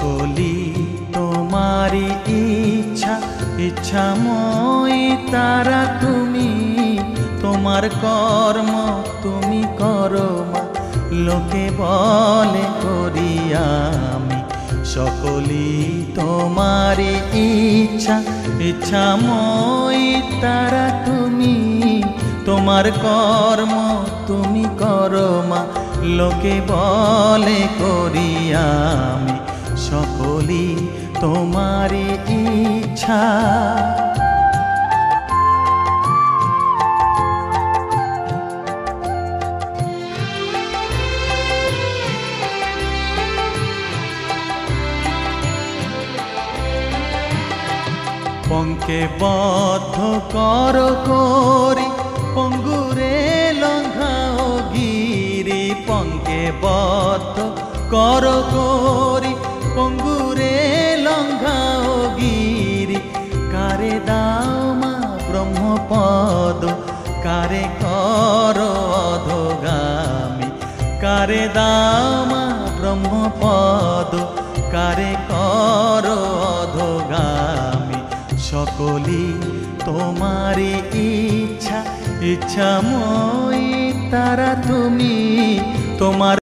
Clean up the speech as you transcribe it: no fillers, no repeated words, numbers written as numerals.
সকলি তোমারি ইচ্ছা ইচ্ছাময়ী তারা তুমি তোমার কর্ম তুমি করো মা লোকে বলে করি আমি সকলি তোমারি ইচ্ছা ইচ্ছাময়ী তারা তুমি তোমার কর্ম তুমি করো মা লোকে বলে করি আমি সকলি তোমারি ইচ্ছা। পঙ্কে বদ্ধ কর করি পঙ্গুরে লঙ্ঘাও গিরি পঙ্কে বদ্ধ কর করি পঙ্গুরে লঙ্ঘাও গিরি কারে দাও মা ব্রহ্মপদ কারে কর অধোগামী কারে দাও মা ব্রহ্মপদ কারে কর অধোগামী সকলি তোমারি ইচ্ছা ইচ্ছাময়ী তারা তুমি তোমার